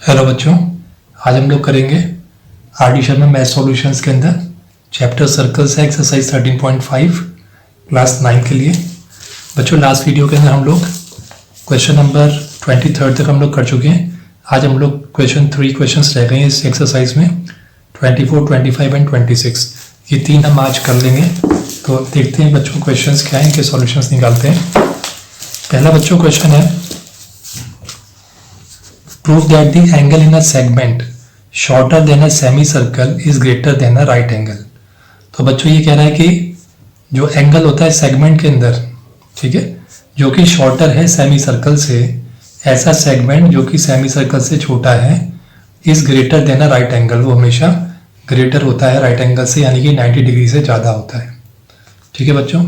Hello बच्चों, आज हम लोग करेंगे R D Sharma math solutions के अंदर चैप्टर सर्कल से एक्सरसाइज 13.5 क्लास 9 के लिए। बच्चों, लास्ट वीडियो के अंदर हम लोग क्वेश्चन नंबर 23 तक हम लोग कर चुके हैं। आज हम लोग क्वेश्चंस रह गए हैं इस एक्सरसाइज में, 24, 25 एंड 26। ये तीन हम आज कर लेंगे। तो देखते हैं बच्चों क्वेश्चंस क्या हैं, इनके सॉल्यूशंस निकालते हैं। पहला बच्चों क्वेश्चन है, prove that the angle in a segment shorter than a semicircle is greater than a right angle। तो बच्चों ये कह रहा है कि जो एंगल होता है सेगमेंट के अंदर, ठीक है, जो कि शॉर्टर है सेमी सर्कल से, ऐसा सेगमेंट जो कि सेमी सर्कल से छोटा है is greater than a right angle, वो हमेशा ग्रेटर होता है राइट एंगल से, यानी कि 90 डिग्री से ज़्यादा होता है। ठीक है बच्चों,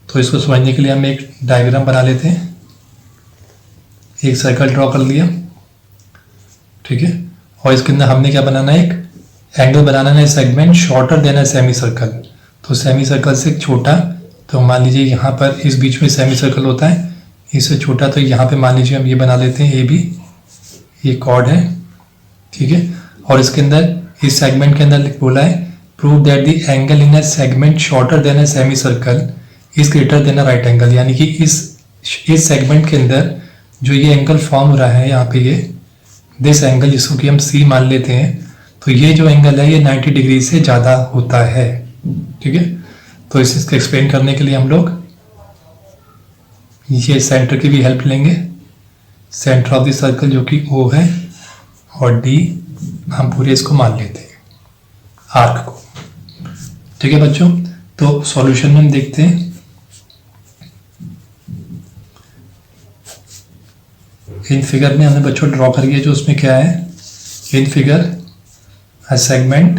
तो इसको समझने के लिए हम एक डायग्राम बना लेते हैं। एक सर्कल ड्रॉ कर लिया, ठीक है, और इसके अंदर हमने क्या बनाना है, एक एंगल बनाना है segment shorter than a semi circle. तो सेमी सर्कल से छोटा, तो मान लीजिए यहाँ पर इस बीच में सेमी सर्कल होता है, इससे छोटा, तो यहाँ पे मान लीजिए हम ये बना लेते हैं ए बी, ये कॉर्ड है, ठीक है। और इसके अंदर इस सेगमेंट के अंदर बोला है prove that the angle in a segment shorter than a semi circle is greater than a right angle, यानी कि इस सेगमेंट के अंदर जो ये एंगल फॉर्म हो रहा है यहाँ पे, ये दिस एंगल जिसको कि हम सी मान लेते हैं, तो ये जो एंगल है ये 90 डिग्री से ज़्यादा होता है। ठीक है, तो इसको एक्सप्लेन करने के लिए हम लोग ये सेंटर की भी हेल्प लेंगे। सेंटर ऑफ द सर्कल जो कि O है और D हम पूरे इसको मान लेते हैं, आर्क को। ठीक है बच्चों, तो सॉल्यूशन में हम देखते हैं। इन फिगर में हमने बच्चों ड्रॉ करिए, जो उसमें क्या है, इन फिगर अ सेगमेंट।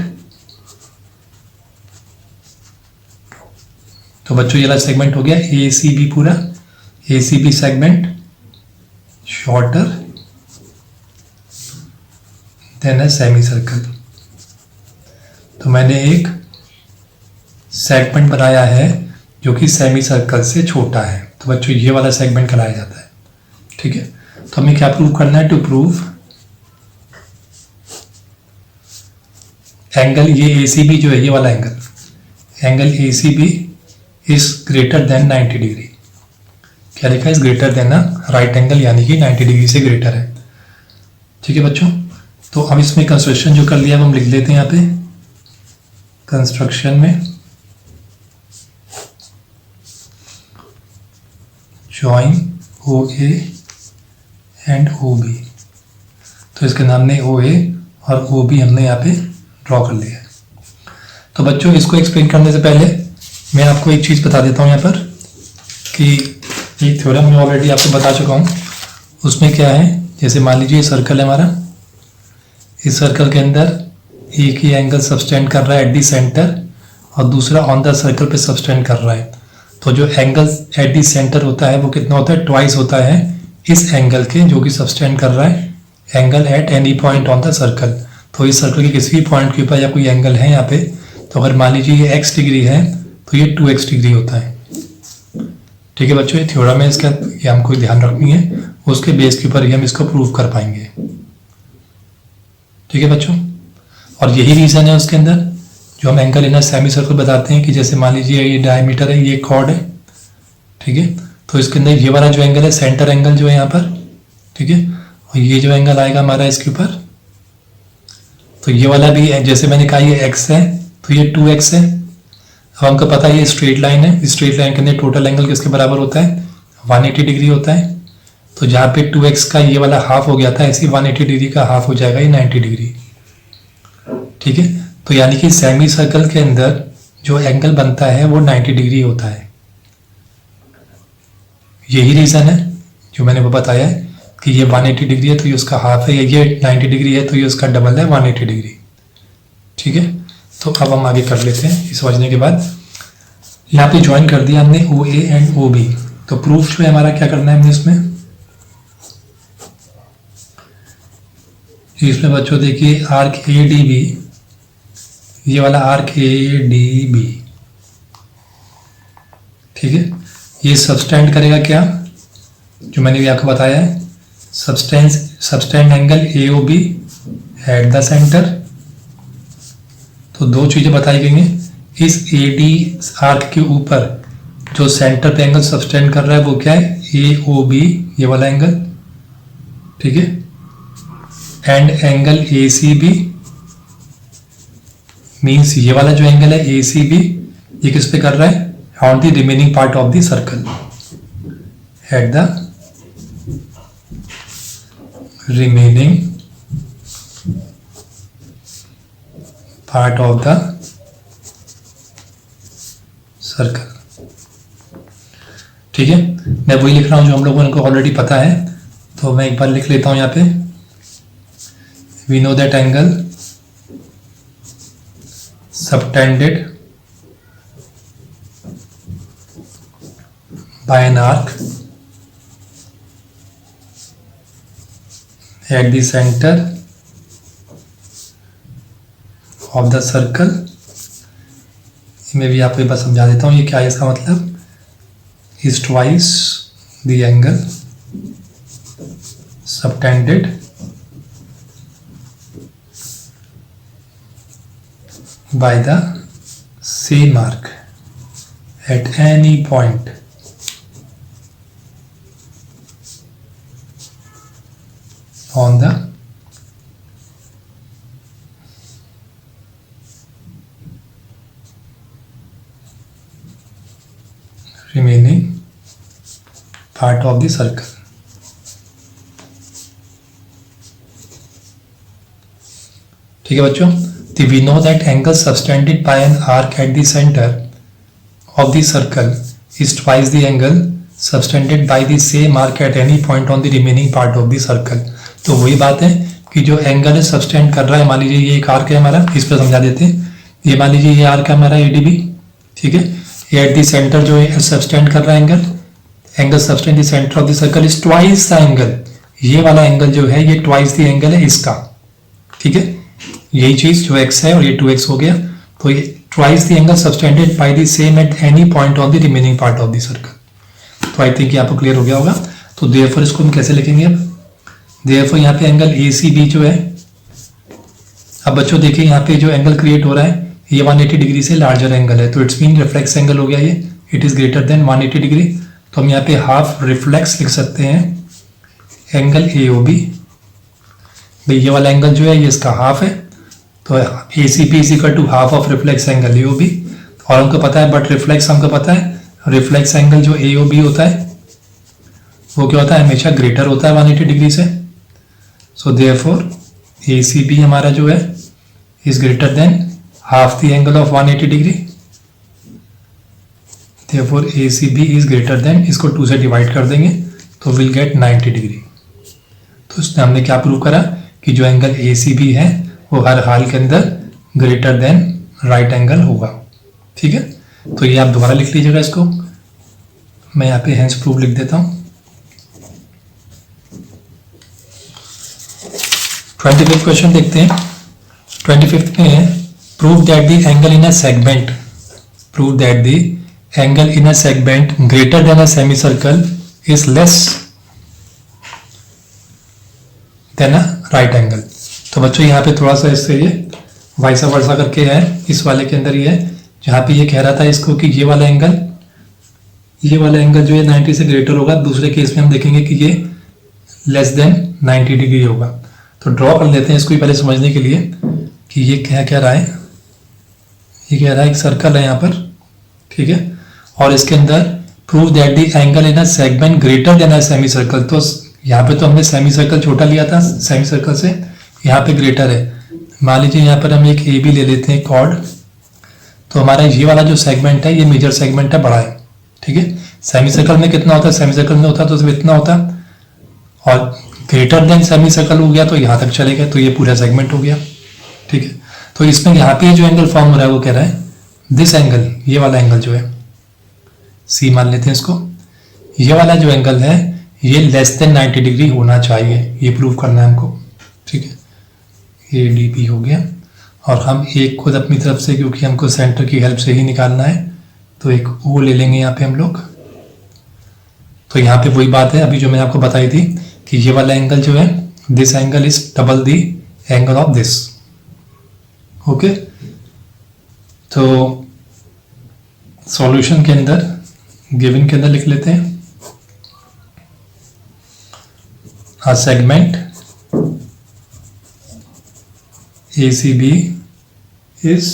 तो बच्चों ये वाला सेगमेंट हो गया ACB, पूरा ACB segment shorter than a semi circle. तो मैंने एक सेगमेंट बनाया है जो कि सेमी सर्कल से छोटा है, तो बच्चों ये वाला सेगमेंट कराया जाता है। ठीक है, तो हमें क्या प्रूव करना है, टू प्रूव एंगल ये ACB जो है, ये वाला angle ACB is greater than 90 degree. क्या लिखा है, is greater than right angle, यानी कि 90 डिग्री से ग्रेटर है। ठीक है बच्चों, तो हम इसमें कंस्ट्रक्शन जो कर लिया हम लिख लेते हैं यहाँ पे। कंस्ट्रक्शन में जॉइन OA एंड OB, तो इसके नाम ने OA और OB हमने यहाँ पे ड्रॉ कर लिया है। तो बच्चों इसको एक्सप्लेन करने से पहले मैं आपको एक चीज़ बता देता हूँ यहाँ पर, कि ये थ्योरम मैं ऑलरेडी आपको बता चुका हूँ। उसमें क्या है, जैसे मान लीजिए ये सर्कल है हमारा, इस सर्कल के अंदर एक ही एंगल सबस्टेंड कर रहा है एट दी सेंटर और दूसरा ऑन द सर्कल पे सबस्टेंड कर रहा है। तो जो एंगल एट दी सेंटर होता है वो कितना होता है, ट्वाइस होता है इस एंगल के जो कि सबस्टेंड कर रहा है angle at any point on the circle. तो इस सर्कल के किसी भी पॉइंट के ऊपर या कोई एंगल है यहाँ पे, तो अगर मान लीजिए ये x डिग्री है तो ये 2x डिग्री होता है। ठीक है बच्चों, ये थ्योरम है, इसका ये हमको ध्यान रखनी है, उसके बेस के ऊपर ही हम इसको प्रूव कर पाएंगे। ठीक है बच्चों, और यही रीज़न है उसके अंदर जो हम angle in a semi circle बताते हैं, कि जैसे मान लीजिए ये डायमीटर है, ये कॉर्ड है, ठीक है, तो इसके अंदर ये वाला जो एंगल है सेंटर एंगल जो है यहाँ पर, ठीक है, और ये जो एंगल आएगा हमारा इसके ऊपर, तो ये वाला भी है, जैसे मैंने कहा ये x है तो ये 2x है। अब हमको पता है ये स्ट्रेट लाइन है, स्ट्रेट लाइन के अंदर टोटल एंगल किसके बराबर होता है, 180 डिग्री होता है। तो जहाँ पे 2x का ये वाला हाफ हो गया था, ऐसे 180 डिग्री का हाफ हो जाएगा ये 90 डिग्री। ठीक है, तो यानी कि सेमी सर्कल के अंदर जो एंगल बनता है वो 90 डिग्री होता है। यही रीज़न है जो मैंने वो बताया है कि ये 180 डिग्री है तो ये उसका हाफ है, ये 90 डिग्री है तो ये उसका डबल है 180 डिग्री। ठीक है, तो अब हम आगे कर लेते हैं। इस समझने के बाद यहाँ पे ज्वाइन कर दिया हमने OA एंड OB। तो प्रूफ जो है हमारा क्या करना है, हमने इसमें बच्चों देखिए आर्क ADB, ये वाला आर्क ADB, ठीक है, ये सबस्टेंड करेगा क्या, जो मैंने भी आपको बताया है, subtended angle AOB eight the centre. तो दो चीज़ें बताई गई हैं। इस ए डी आर्क के ऊपर जो सेंटर पे एंगल सब्सटेंड कर रहा है वो क्या है, ए ओ बी, ये वाला एंगल, ठीक है। And angle A C B means ये वाला जो एंगल है ए सी बी, ये किस पे कर रहा है, on the remaining part of the circle, at the remaining part of the circle. ठीक है, मैं वही लिख रहा हूं जो हम लोगों को ऑलरेडी पता है, तो मैं एक बार लिख लेता हूं यहाँ पे। We know that angle subtended by an arc at the centre of the circle. मैं भी आपको एक बार समझा देता हूँ ये क्या है इसका मतलब। is twice the angle subtended by the same arc at any point on the remaining part of the circle। ठीक है बच्चों, तो we know that angle subtended by an arc at the center of the circle is twice the angle subtended by the same arc at any point on the remaining part of the circle। तो वही बात है कि जो angle है subtended कर रहा है, मान लीजिए ये एक आर्क है हमारा, इस पर समझा देते हैं। ये मान लीजिए ये आर्क है हमारा एडीबी, ठीक है। एट द सेंटर जो है सबस्टेंड कर रहा है angle subtended the centre of the circle is twice the angle. ये वाला एंगल जो है ये ट्वाइस द एंगल है इसका, ठीक है। यही चीज जो x है और ये 2x हो गया, तो ये twice the angle subtended by the same at any point of the remaining part of the circle. तो आई थिंक ये आपको क्लियर हो गया होगा। तो देयरफॉर इसको हम कैसे लिखेंगे अब, देयरफॉर यहाँ पे एंगल ACB जो है, अब बच्चों देखिए यहाँ पे जो एंगल क्रिएट हो रहा है ये 180 डिग्री से लार्जर एंगल है, तो इट्स मीन रिफ्लेक्स एंगल हो गया ये, it is greater than 180 degree. तो हम यहाँ पे हाफ रिफ्लेक्स लिख सकते हैं एंगल AOB। भाई ये वाला एंगल जो है ये इसका हाफ है, तो ACB is equal to half of reflex angle AOB। और हमको पता है, बट रिफ्लेक्स हमको पता है, रिफ्लेक्स एंगल जो AOB होता है वो क्या होता है, हमेशा ग्रेटर होता है 180 डिग्री से। सो देयरफॉर ACB हमारा जो है is greater than half the angle of 180 degree. therefore ACB is greater than, इसको 2 से डिवाइड कर देंगे तो विल गेट 90 डिग्री। तो इसमें हमने क्या प्रूव करा कि जो एंगल ACB है वो हर हाल के अंदर ग्रेटर देन राइट एंगल होगा। ठीक है, तो ये आप दोबारा लिख लीजिएगा इसको, मैं यहाँ पे हेंस प्रूफ लिख देता हूँ। 25th क्वेश्चन देखते हैं। 25th में है prove that the angle in a segment, prove that the angle in a segment greater than a semi circle is less than a right angle. तो बच्चों यहाँ पे थोड़ा सा इससे ये वाइसा वर्सा करके है, इस वाले के अंदर ये है जहाँ पे ये कह रहा था इसको कि ये वाला एंगल जो है 90 से ग्रेटर होगा। दूसरे केस में हम देखेंगे कि ये लेस देन 90 डिग्री होगा। तो ड्रॉ कर लेते हैं इसको पहले समझने के लिए कि ये क्या कह रहा है। ये कह रहा है एक सर्कल है यहाँ पर, ठीक है, और इसके अंदर prove that the angle in a segment greater than a semi circle. तो यहाँ पे तो हमने सेमी सर्कल छोटा लिया था सेमी सर्कल से, यहाँ पे ग्रेटर है। मान लीजिए यहाँ पर हम एक ए बी ले लेते हैं कॉर्ड, तो हमारा ये वाला जो सेगमेंट है ये मेजर सेगमेंट है, बड़ा है। ठीक है, सेमी सर्कल में कितना होता है, सेमी सर्कल में होता है तो सिर्फ इतना होता है, और ग्रेटर देन सेमी सर्कल हो गया तो यहाँ तक चलेगा, तो ये पूरा सेगमेंट हो गया। ठीक है, तो इसमें यहाँ पे जो एंगल फॉर्म हो रहा है वो कह रहा है दिस एंगल, ये वाला एंगल जो है सी मान लेते हैं इसको, ये वाला जो एंगल है ये लेस देन 90 डिग्री होना चाहिए, ये प्रूव करना है हमको। ठीक है, ये डी पी हो गया, और हम एक खुद अपनी तरफ से, क्योंकि हमको सेंटर की हेल्प से ही निकालना है, तो एक ओ ले लेंगे यहाँ पे हम लोग। तो यहाँ पे वही बात है अभी जो मैंने आपको बताई थी कि ये वाला एंगल जो है this angle is double the angle of this. Okay, तो सॉल्यूशन के अंदर गिवन के अंदर लिख लेते हैं a segment ACB is,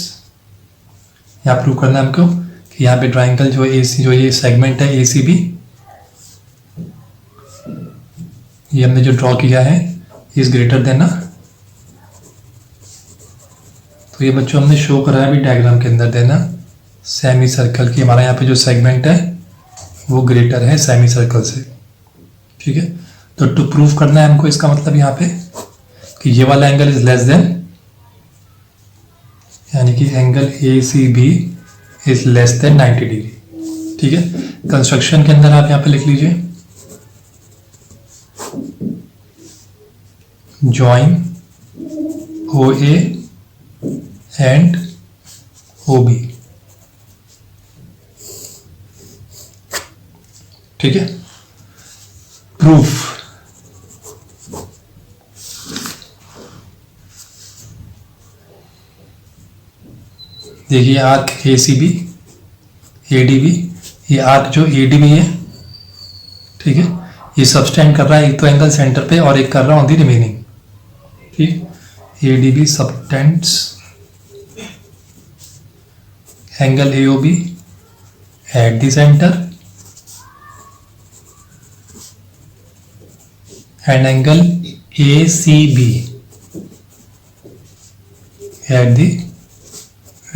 यहाँ प्रूव करना है हमको कि यहाँ पे ट्राइंगल जो AC जो ये सेगमेंट है ACB, ये हमने जो ड्रॉ किया है इज ग्रेटर देन ना, तो ये बच्चों हमने शो करा है अभी डायग्राम के अंदर देना सेमी सर्कल की, हमारा यहाँ पे जो सेगमेंट है वो ग्रेटर है सेमी सर्कल से। ठीक है, तो टू प्रूव करना है हमको, इसका मतलब यहाँ पे कि ये वाला एंगल इज लेस देन, यानी कि angle ACB is less than 90 degree. ठीक है, कंस्ट्रक्शन के अंदर आप यहाँ पे लिख लीजिए जॉइन OA एंड OB। ठीक है, प्रूफ देखिए आर्क ACB ADB, ये आर्क जो ADB है, ठीक है, ये सबस्टेंड कर रहा है एक तो एंगल सेंटर पे और एक कर रहा है ऑन द रिमेनिंग। ठीक, ADB subtends angle AOB eight the centre and angle ACB at the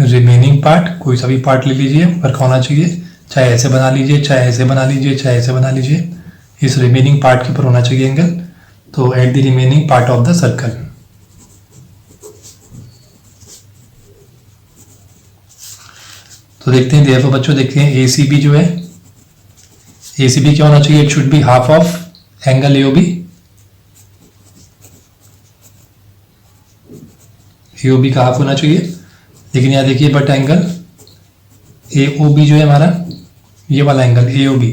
remaining part. कोई सा भी पार्ट ले लीजिए, वर्क होना चाहिए, चाहे ऐसे बना लीजिए, चाहे ऐसे बना लीजिए, चाहे ऐसे बना लीजिए, इस रिमेनिंग पार्ट के ऊपर होना चाहिए एंगल, तो at the remaining part of the circle. तो देखते हैं, देखो बच्चों देखते हैं ACB जो है, ACB क्या होना चाहिए, it should be half of angle AOB। AOB का हाफ होना चाहिए, लेकिन यहाँ देखिए बट एंगल AOB जो है हमारा, ये वाला एंगल AOB,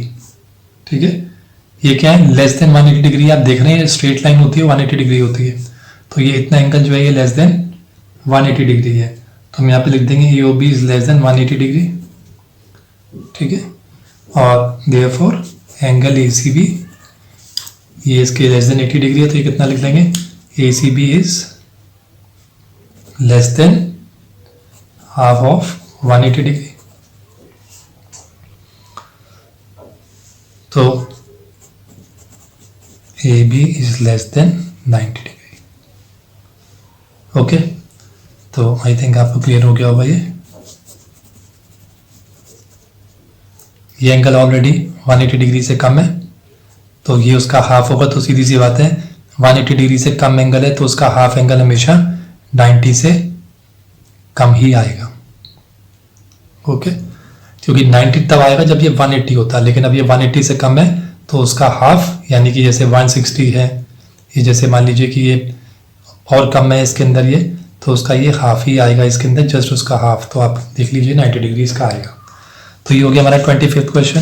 ठीक है, ये क्या है, लेस देन 180 डिग्री। आप देख रहे हैं स्ट्रेट लाइन होती है 180 डिग्री होती है, तो ये इतना एंगल जो है ये लेस देन 180 डिग्री है, तो हम यहाँ पे लिख देंगे AOB is less than 180 degree. ठीक है, और देयरफॉर एंगल ACB ये इसके लेस देन 80 डिग्री है, तो ये कितना लिख लेंगे, ACB is less than half of 180 degree. तो AB is less than 90 degree. Okay, तो आई थिंक आपको क्लियर हो गया होगा ये एंगल ऑलरेडी 180 डिग्री से कम है, तो ये उसका हाफ होगा, तो सीधी सी बात है 180 डिग्री से कम एंगल है तो उसका हाफ एंगल हमेशा 90 से कम ही आएगा। ओके, क्योंकि 90 तब आएगा जब ये 180 होता है, लेकिन अब ये 180 से कम है तो उसका हाफ, यानी कि जैसे 160 है, ये जैसे मान लीजिए कि ये और कम है इसके अंदर ये, तो उसका ये हाफ ही आएगा इसके अंदर, जस्ट उसका हाफ, तो आप देख लीजिए 90 डिग्री इसका आएगा। तो ये हो गया हमारा 25th क्वेश्चन।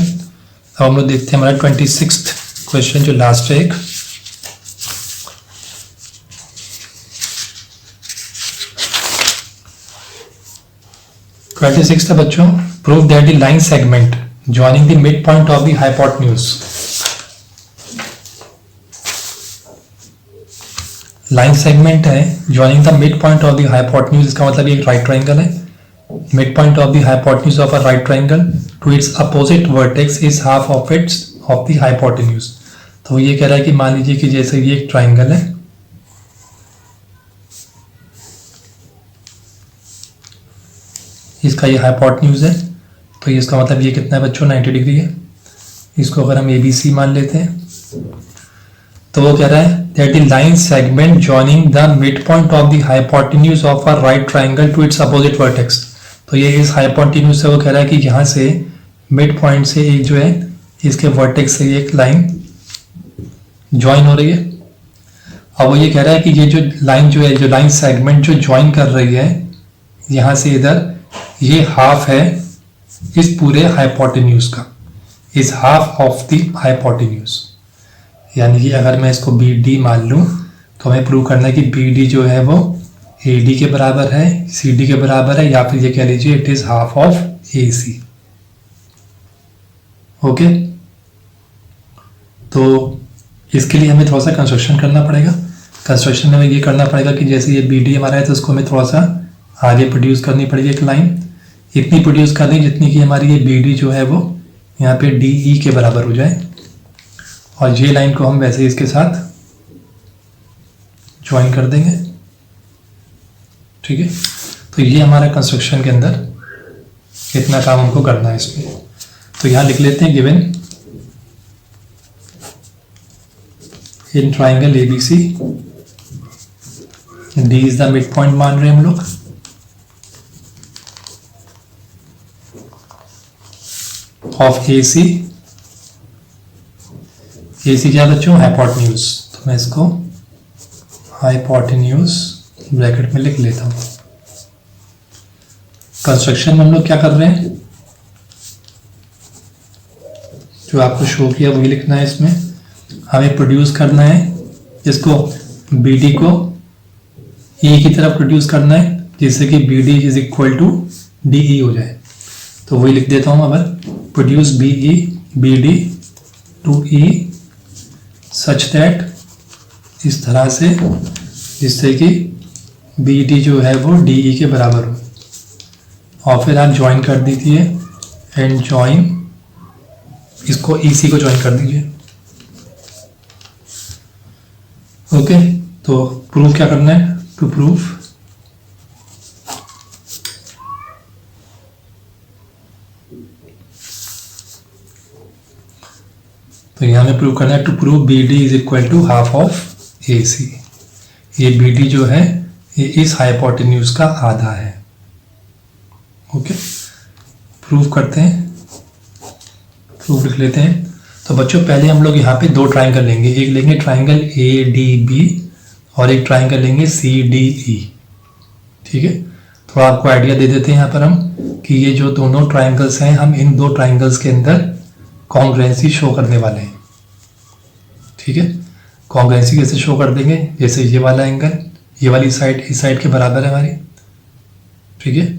अब हम लोग देखते हैं हमारा 26th क्वेश्चन जो लास्ट है एक। है बच्चों, prove that the line segment joining the mid point of the hypotenuse. Line segment है joining the mid point of the hypotenuse, इसका मतलब ये एक राइट ट्राइंगल है। Mid point of the hypotenuse of a right triangle to its opposite vertex is half of its of the hypotenuse. तो ये कह रहा है कि मान लीजिए कि जैसे ये एक ट्राइंगल है, इसका ये हाइपोटेन्यूज है, तो ये इसका मतलब ये कितना है बच्चों, 90 डिग्री है। इसको अगर हम ABC मान लेते हैं, तो वो कह रहा है that the line segment joining the mid point of the hypotenuse of a right triangle to its opposite vertex. तो ये इस हाइपोटेन्यूज से वो कह रहा है कि यहाँ से मिड पॉइंट से एक जो है इसके वर्टेक्स से एक लाइन ज्वाइन हो रही है। अब वो ये कह रहा है कि ये जो लाइन जो है, जो लाइन सेगमेंट जो ज्वाइन कर रही है यहाँ से इधर, ये हाफ है इस पूरे हाइपोटेन्यूज का, is half of the hypotenuse. यानी कि अगर मैं इसको BD मान लूं तो हमें प्रूव करना है कि बी डी जो है वो ए डी के बराबर है, सी डी के बराबर है, या फिर ये कह लीजिए it is half of A C. Okay, तो इसके लिए हमें थोड़ा सा कंस्ट्रक्शन करना पड़ेगा। कंस्ट्रक्शन में हमें ये करना पड़ेगा कि जैसे ये बी डी हमारा है तो उसको हमें थोड़ा सा आगे प्रोड्यूस करनी पड़ेगी एक लाइन, इतनी प्रोड्यूस करनी जितनी कि हमारी ये बी डी जो है वो यहाँ पे डी ई के बराबर हो जाए, और ये लाइन को हम वैसे इसके साथ ज्वाइन कर देंगे। ठीक है, तो ये हमारा कंस्ट्रक्शन के अंदर इतना काम हमको करना है इसमें। तो यहाँ लिख लेते हैं given in triangle ABC D is the mid point मान रहे हैं हम लोग, ऑफ ए सी। ए सी क्या बच्चों? हाइपोटेन्यूज। तो मैं इसको हाइपोटेन्यूज ब्रैकेट में लिख लेता हूं। कंस्ट्रक्शन में हम लोग क्या कर रहे हैं, जो आपको शो किया वही लिखना है इसमें। हमें प्रोड्यूस करना है इसको, बी डी को ई की तरफ प्रोड्यूस करना है, जिससे कि B D is equal to D E हो जाए। तो वही लिख देता हूं, अब produce B E B D to E such that, इस तरह से जिससे कि बी डी जो है वो डी ई के बराबर हो, और फिर आप ज्वाइन कर दीजिए एंड ज्वाइन इसको ई सी को ज्वाइन कर दीजिए। ओके, तो प्रूव क्या करना है, टू प्रूव तो यहाँ में प्रूव करना है to prove B D is equal to half of A C. ये बी डी जो है ये इस हाइपोटेन्यूज का आधा है। ओके, प्रूव करते हैं, प्रूव लिख लेते हैं। तो बच्चों पहले हम लोग यहाँ पे दो ट्राइंगल लेंगे, एक लेंगे ट्राइंगल ए डी बी और एक ट्राइंगल लेंगे सी डी ई। ठीक है, तो आपको आइडिया दे देते हैं यहाँ पर हम कि ये जो दोनों ट्राइंगल्स हैं, हम इन दो ट्राइंगल्स के अंदर कॉन्ग्रुएंसी शो करने वाले हैं। ठीक है, कॉन्ग्रुएंसी कैसे शो कर देंगे, जैसे ये वाला एंगल ये वाली साइड इस साइड के बराबर है हमारी। ठीक है,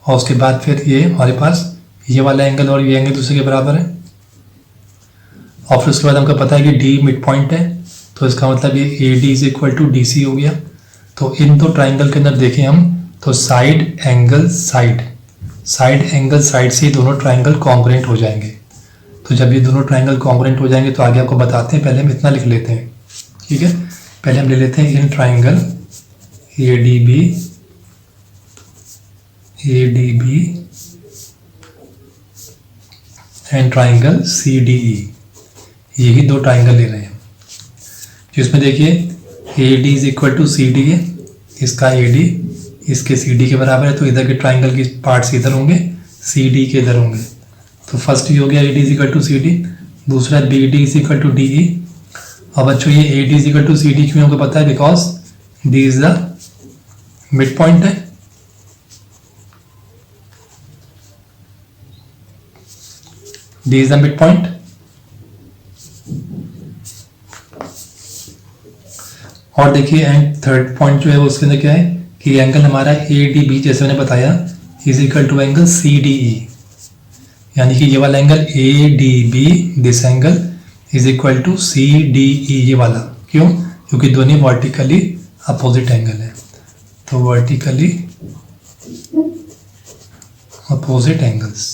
और उसके बाद फिर ये हमारे पास ये वाला एंगल और ये एंगल दूसरे के बराबर है, और फिर उसके बाद हमको पता है कि डी मिड पॉइंट है, तो इसका मतलब ये A D is equal to D C हो गया। तो इन दो ट्राइंगल के अंदर देखें हम तो साइड एंगल साइड से ही दोनों ट्राइंगल कॉन्ग्रुएंट हो जाएंगे। तो जब ये दोनों ट्राइंगल कॉन्ग्रुएंट हो जाएंगे तो आगे आपको बताते हैं, पहले हम इतना लिख लेते हैं। ठीक है, पहले हम ले लेते हैं in triangle A D B and triangle C D E, यही दो ट्राइंगल ले रहे हैं जिसमें देखिए A D is equal to C D है, इसका ए डी इसके सी डी के बराबर है, तो इधर के ट्राइंगल की पार्ट्स इधर होंगे, सी डी के इधर होंगे। तो फर्स्ट ये हो गया A D is equal to C D, दूसरा B D is equal to D E. और बच्चों ये A D is equal to C D क्यों हमको पता है, because D is the mid point है। D is the mid point, और देखिए एंड थर्ड पॉइंट जो है वो उसके अंदर क्या है कि एंगल हमारा ए डी बी जैसे मैंने बताया is equal to angle C D E, यानी कि ये वाला angle A D B this angle is equal to C D E, ये वाला। क्यों? क्योंकि दोनों वर्टिकली अपोजिट एंगल है, तो वर्टिकली अपोजिट एंगल्स,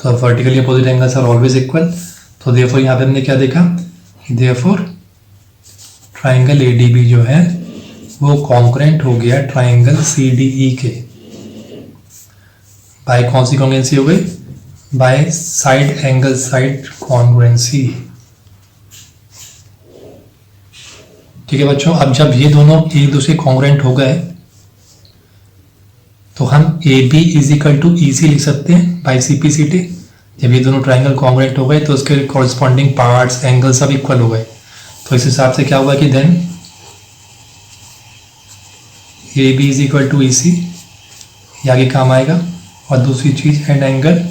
तो vertically opposite angles are always equal. तो देयरफॉर यहाँ पे हमने क्या देखा, therefore triangle A D B जो है वो कॉन्ग्रुएंट हो गया ट्राइंगल सी डी ई के, बाय कौन सी कॉन्ग्रुएंसी हो गई, bye side angle side congruency. ठीक है बच्चों, अब जब ये दोनों एक दूसरे कॉन्ग्रुएंट हो गए तो हम A B is equal to E C लिख सकते हैं by C P C T. जब ये दोनों ट्राइंगल कॉन्ग्रुएंट हो गए तो उसके कॉरस्पॉन्डिंग पार्ट्स एंगल सब इक्वल हो गए, तो इस हिसाब से क्या हुआ कि then A B is equal to E C, ये आगे काम आएगा। और दूसरी चीज and angle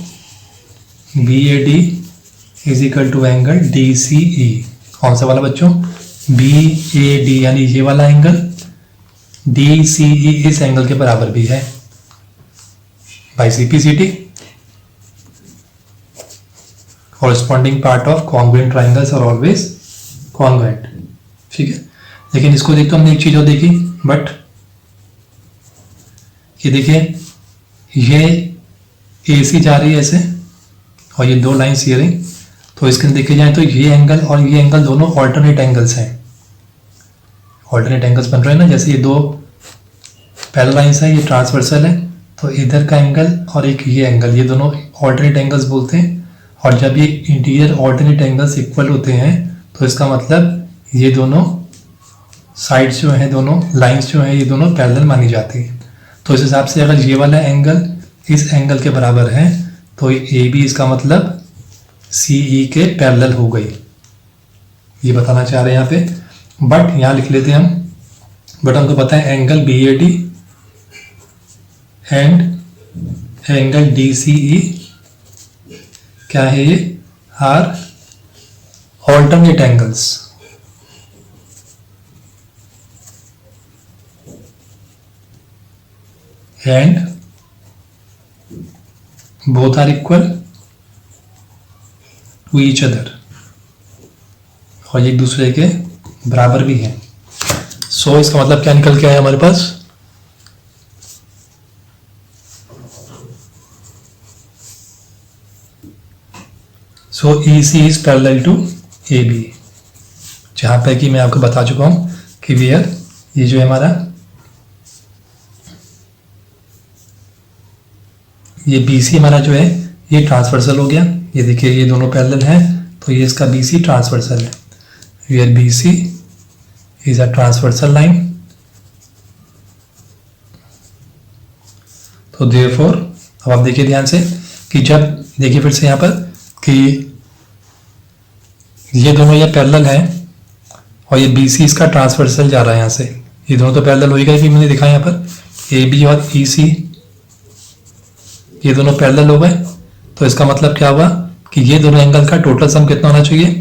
B A D is equal to angle D C E, कौन सा वाला बच्चों? बी ए डी यानी ये वाला एंगल, डी सी ई इस एंगल के बराबर भी है by C P C T. Corresponding part of congruent triangles are always congruent. ठीक है, लेकिन इसको देख तो हमने एक चीज और देखी, बट ये देखिए ये ए सी जा रही है ऐसे और ये दो लाइन्स ये रही, तो इसके देखे जाए तो ये एंगल और ये एंगल दोनों ऑल्टरनेट एंगल्स हैं। ऑल्टरनेट एंगल्स बन रहे हैं ना, जैसे ये दो पैरेलल लाइन्स है, ये ट्रांसवर्सल है, तो इधर का एंगल और एक ये एंगल, ये दोनों ऑल्टरनेट एंगल्स बोलते हैं। और जब ये इंटीरियर ऑल्टरनेट एंगल्स इक्वल होते हैं तो इसका मतलब ये दोनों साइड्स जो हैं, दोनों लाइन्स जो हैं, ये दोनों पैरेलल मानी जाती है। तो इस हिसाब से अगर ये वाला एंगल इस एंगल के बराबर है तो ए बी इसका मतलब सी ई के पैरेलल हो गई, ये बताना चाह रहे हैं यहाँ पे। बट यहाँ लिख लेते हैं हम, बट हमको पता है angle B A D and angle D C E क्या है, ये are alternate angles. And both are equal to each other, और एक दूसरे के बराबर भी हैं। सो इसका मतलब क्या निकल के आया हमारे पास? So E C is parallel to A B, जहां पर कि मैं आपको बता चुका हूं कि वेयर ये जो है हमारा ये बी सी हमारा जो है ये ट्रांसवर्सल हो गया। ये देखिए ये दोनों पैरेलल हैं, तो ये इसका बी सी ट्रांसवर्सल है। Where B C is a transversal line, तो देयरफॉर अब आप देखिए ध्यान से कि जब देखिए फिर से यहाँ पर कि ये दोनों ये पैरेलल हैं और ये बी सी इसका ट्रांसवर्सल जा रहा है यहाँ से, ये दोनों तो पैरेलल हो ही गए कि मैंने दिखा यहाँ पर ए बी और ई सी ये दोनों पैरेलल हो गए। तो इसका मतलब क्या हुआ कि ये दोनों एंगल का टोटल सम कितना होना चाहिए,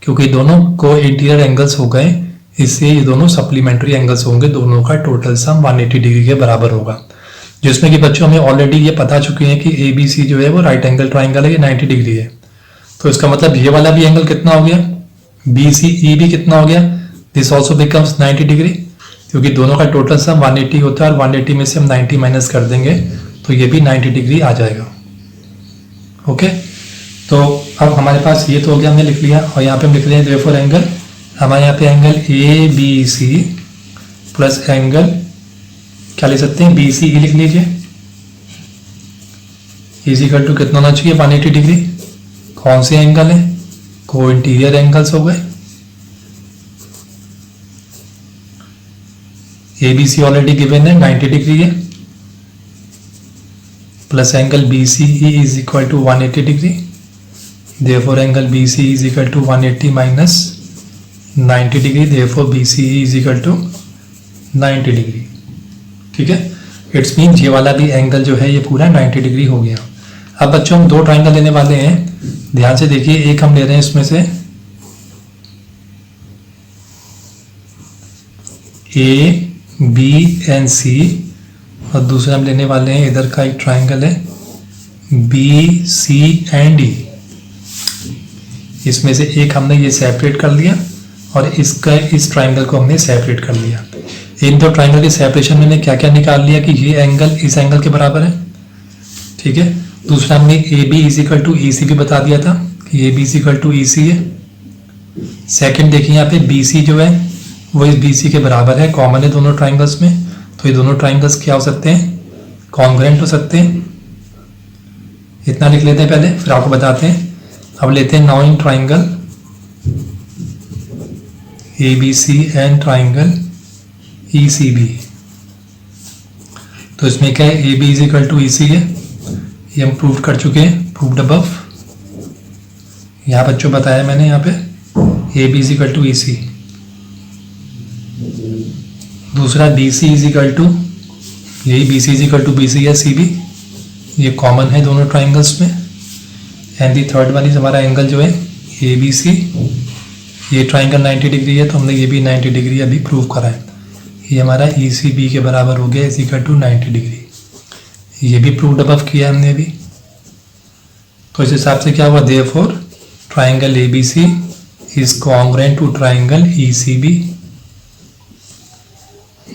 क्योंकि दोनों को इंटीरियर एंगल्स हो गए इससे ये दोनों सप्लीमेंट्री एंगल्स होंगे, दोनों का टोटल सम 180 डिग्री के बराबर होगा। जिसमें कि बच्चों हमें ऑलरेडी ये पता चुके हैं कि ए बी सी जो है वो राइट एंगल ट्राइंगल है, ये 90 डिग्री है। तो इसका मतलब ये वाला भी एंगल कितना हो गया, बी सी ई भी कितना हो गया, दिस ऑल्सो बिकम्स 90 डिग्री, क्योंकि दोनों का टोटल सम 180 होता है और 180 में से हम 90 माइनस कर देंगे तो ये भी 90 डिग्री आ जाएगा। ओके, तो अब हमारे पास ये तो हो गया, हमने लिख लिया। और यहाँ पे हम लिख रहे हैं देयरफॉर एंगल, हमारे यहाँ पे angle A B C plus angle क्या लिख सकते हैं, बी सी ई लिख लीजिए, इज इक्वल टू कितना होना चाहिए, 180 डिग्री। कौन से एंगल है, को इंटीरियर एंगल्स हो गए। A B C already given है 90 डिग्री है, plus angle B C E is equal to 180 degree. Therefore angle B C is equal to 180 minus 90 degree, therefore B C E is equal to 90 degree. ठीक है, it's mean ये वाला भी angle जो है ये पूरा 90 डिग्री हो गया। अब बच्चों हम दो ट्राइंगल लेने वाले हैं, ध्यान से देखिए। एक हम ले रहे हैं इसमें से ए बी एंड सी, और दूसरा हम लेने वाले हैं इधर का एक ट्राइंगल है बी सी एंड ई। इसमें से एक हमने ये सेपरेट कर लिया और इसका इस ट्राइंगल को हमने सेपरेट कर लिया। इन दो ट्राइंगल के सेपरेशन में मैंने क्या क्या निकाल लिया कि ये एंगल इस एंगल के बराबर है। ठीक है, दूसरा हमने A B is equal to E C भी बता दिया था कि A B is equal to E C है। सेकेंड देखिए यहाँ पे बी सी जो है वो इस बी सी के बराबर है, कॉमन है दोनों ट्राइंगल्स में, तो ये दोनों ट्राइंगल्स क्या हो सकते हैं, कॉन्ग्रुएंट हो सकते हैं। इतना लिख लेते हैं पहले, फिर आपको बताते हैं। अब लेते हैं now in triangle A B C and triangle E C B. तो इसमें क्या है, A B is equal to E C है, ये हम प्रूव कर चुके हैं, प्रूव्ड अबव। यहाँ बच्चों बताया मैंने यहाँ पे A B is equal to E C. दूसरा B C is equal to, यही B C is equal to B C या सी बी, ये कॉमन है दोनों ट्राइंगल्स में। And the third one is हमारा एंगल जो है ए बी सी ये ट्राइंगल 90 डिग्री है तो हमने ये भी 90 डिग्री अभी प्रूव करा है। ये हमारा ई सी बी के बराबर हो गया इज इक्वल टू 90 डिग्री। ये भी प्रूव्ड अबव किया हमने अभी। तो इस हिसाब से क्या हुआ, therefore triangle A B C is congruent to triangle E C B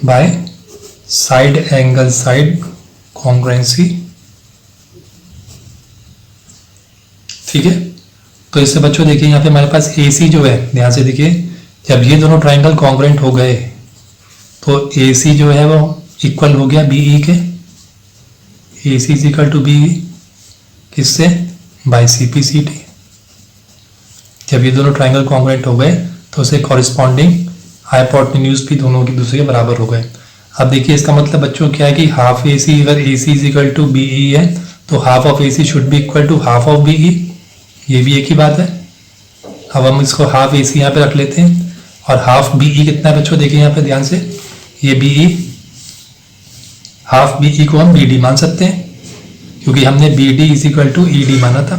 by side angle side congruency. ठीक है, तो इससे बच्चों देखिए यहाँ पे हमारे पास ए सी जो है, ध्यान से देखिए, जब ये दोनों ट्राइंगल कॉन्ग्रुएंट हो गए तो ए सी जो है वो इक्वल हो गया बी ई के। A C is equal to B E किससे, by C P C T. जब ये दोनों ट्राइंगल कॉन्ग्रुएंट हो गए तो उसे कॉरिस्पॉन्डिंग हाइपोटेन्यूज भी दोनों की दूसरे के बराबर हो गए। अब देखिए इसका मतलब बच्चों क्या है कि हाफ ए सी, अगर A C is equal to B E है तो half of A C should be equal to half of B E. ये भी एक ही बात है। अब हम इसको हाफ ए सी यहाँ पे रख लेते हैं और हाफ बी ई कितना है बच्चों, देखिए यहाँ पे ध्यान से, ये B E, half B E को हम बी डी मान सकते हैं क्योंकि हमने B D is equal to E D माना था।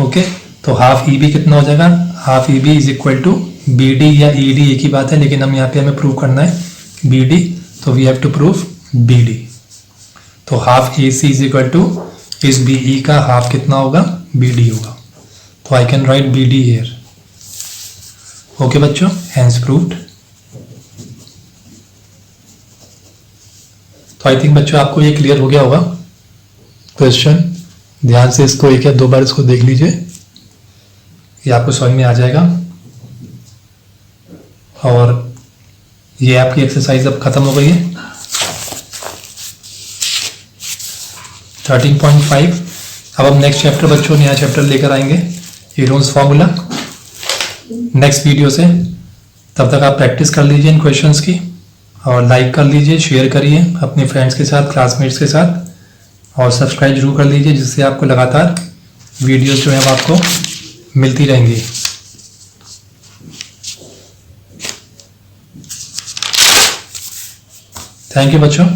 ओके, तो हाफ ई बी कितना हो जाएगा, half E B is equal to B D या ई डी एक ही बात है, लेकिन हम यहाँ पे हमें प्रूव करना है बी डी, तो we have to prove B D. तो half A C is equal to इस बी ई का हाफ कितना होगा, बी डी होगा। तो I can write B D here. Okay बच्चों, हैंस प्रूव्ड। तो आई थिंक बच्चों आपको ये क्लियर हो गया होगा क्वेश्चन। ध्यान से इसको एक या दो बार इसको देख लीजिए, ये आपको समझ में आ जाएगा। और ये आपकी एक्सरसाइज अब खत्म हो गई है 13.5। अब हम नेक्स्ट चैप्टर बच्चों नया चैप्टर लेकर आएंगे, हीरोन्स फार्मूला, नेक्स्ट वीडियो से। तब तक आप प्रैक्टिस कर लीजिए इन क्वेश्चंस की और लाइक कर लीजिए, शेयर करिए अपने फ्रेंड्स के साथ, क्लासमेट्स के साथ, और सब्सक्राइब जरूर कर लीजिए जिससे आपको लगातार वीडियोस जो है वो आपको मिलती रहेंगी। थैंक यू बच्चों।